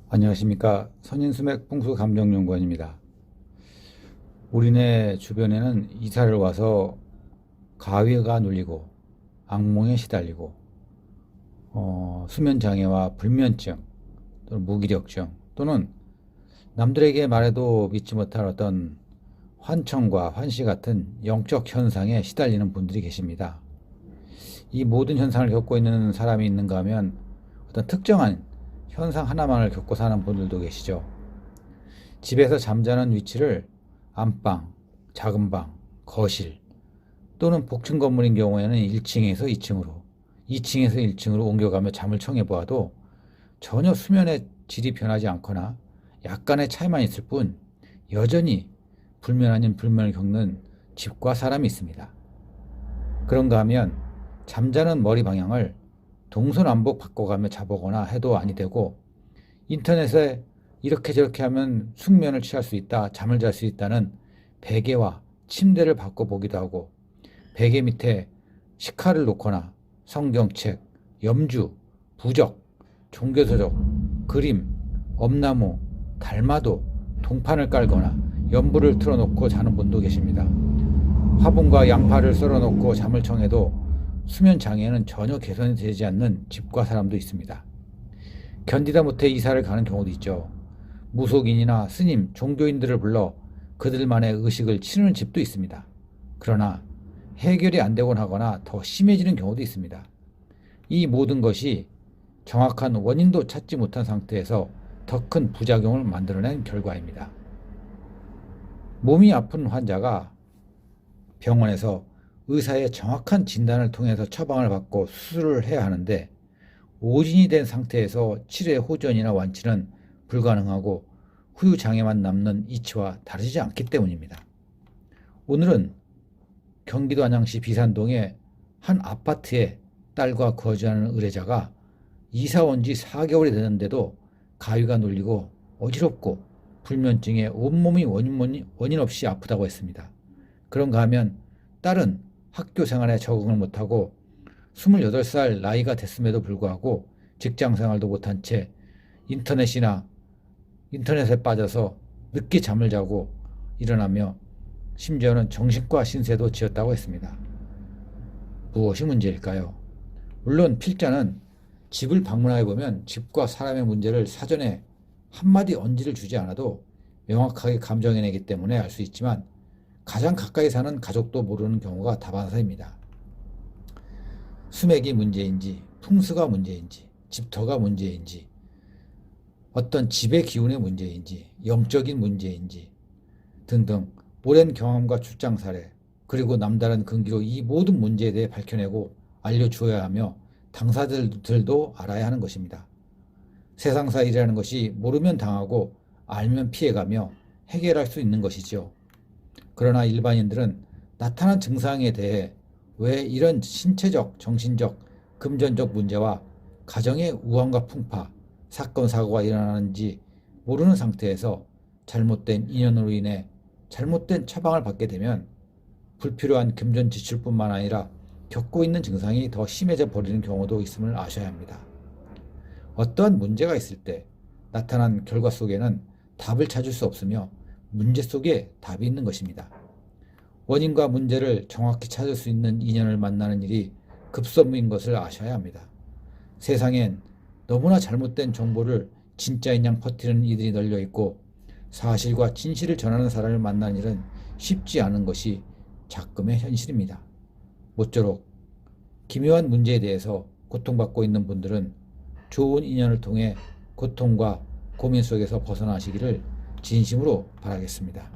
안녕하십니까. 선인수맥 풍수감정연구원입니다. 우리네 주변에는 이사를 와서 가위가 눌리고 악몽에 시달리고 수면장애와 불면증 또는 무기력증 또는 남들에게 말해도 믿지 못할 어떤 환청과 환시 같은 영적 현상에 시달리는 분들이 계십니다. 이 모든 현상을 겪고 있는 사람이 있는가 하면 어떤 특정한 현상 하나만을 겪고 사는 분들도 계시죠. 집에서 잠자는 위치를 안방, 작은 방, 거실 또는 복층 건물인 경우에는 1층에서 2층으로, 2층에서 1층으로 옮겨가며 잠을 청해 보아도 전혀 수면의 질이 변하지 않거나 약간의 차이만 있을 뿐 여전히 불면 아닌 불면을 겪는 집과 사람이 있습니다. 그런가 하면 잠자는 머리 방향을 동서남북 바꿔가며 자보거나 해도 아니 되고, 인터넷에 이렇게 저렇게 하면 숙면을 취할 수 있다, 잠을 잘 수 있다는 베개와 침대를 바꿔보기도 하고, 베개 밑에 식칼을 놓거나 성경책, 염주, 부적, 종교서적, 그림, 엄나무, 달마도, 동판을 깔거나 연불을 틀어놓고 자는 분도 계십니다. 화분과 양파를 썰어놓고 잠을 청해도 수면 장애는 전혀 개선이 되지 않는 집과 사람도 있습니다. 견디다 못해 이사를 가는 경우도 있죠. 무속인이나 스님, 종교인들을 불러 그들만의 의식을 치르는 집도 있습니다. 그러나 해결이 안 되곤 하거나 더 심해지는 경우도 있습니다. 이 모든 것이 정확한 원인도 찾지 못한 상태에서 더 큰 부작용을 만들어낸 결과입니다. 몸이 아픈 환자가 병원에서 의사의 정확한 진단을 통해서 처방을 받고 수술을 해야 하는데, 오진이 된 상태에서 치료의 호전이나 완치는 불가능하고 후유 장애만 남는 이치와 다르지 않기 때문입니다. 오늘은 경기도 안양시 비산동의 한 아파트에 딸과 거주하는 의뢰자가 이사 온 지 4개월이 되는데도 가위가 눌리고 어지럽고 불면증에 온몸이 원인 없이 아프다고 했습니다. 그런가 하면 딸은 학교 생활에 적응을 못하고 28살 나이가 됐음에도 불구하고 직장 생활도 못한 채 인터넷에 빠져서 늦게 잠을 자고 일어나며 심지어는 정신과 신세도 지었다고 했습니다. 무엇이 문제일까요? 물론 필자는 집을 방문해 보면 집과 사람의 문제를 사전에 한마디 언지를 주지 않아도 명확하게 감정해내기 때문에 알 수 있지만, 가장 가까이 사는 가족도 모르는 경우가 다반사입니다. 수맥이 문제인지, 풍수가 문제인지, 집터가 문제인지, 어떤 집의 기운의 문제인지, 영적인 문제인지 등등 오랜 경험과 출장 사례, 그리고 남다른 근기로 이 모든 문제에 대해 밝혀내고 알려주어야 하며 당사자들도 알아야 하는 것입니다. 세상사 일이라는 것이 모르면 당하고 알면 피해가며 해결할 수 있는 것이죠. 그러나 일반인들은 나타난 증상에 대해 왜 이런 신체적, 정신적, 금전적 문제와 가정의 우환과 풍파, 사건, 사고가 일어나는지 모르는 상태에서 잘못된 인연으로 인해 잘못된 처방을 받게 되면 불필요한 금전 지출뿐만 아니라 겪고 있는 증상이 더 심해져 버리는 경우도 있음을 아셔야 합니다. 어떠한 문제가 있을 때 나타난 결과 속에는 답을 찾을 수 없으며 문제 속에 답이 있는 것입니다. 원인과 문제를 정확히 찾을 수 있는 인연을 만나는 일이 급선무인 것을 아셔야 합니다. 세상엔 너무나 잘못된 정보를 진짜인 양 퍼뜨리는 이들이 널려 있고, 사실과 진실을 전하는 사람을 만나는 일은 쉽지 않은 것이 작금의 현실입니다. 모쪼록 기묘한 문제에 대해서 고통받고 있는 분들은 좋은 인연을 통해 고통과 고민 속에서 벗어나시기를 진심으로 바라겠습니다.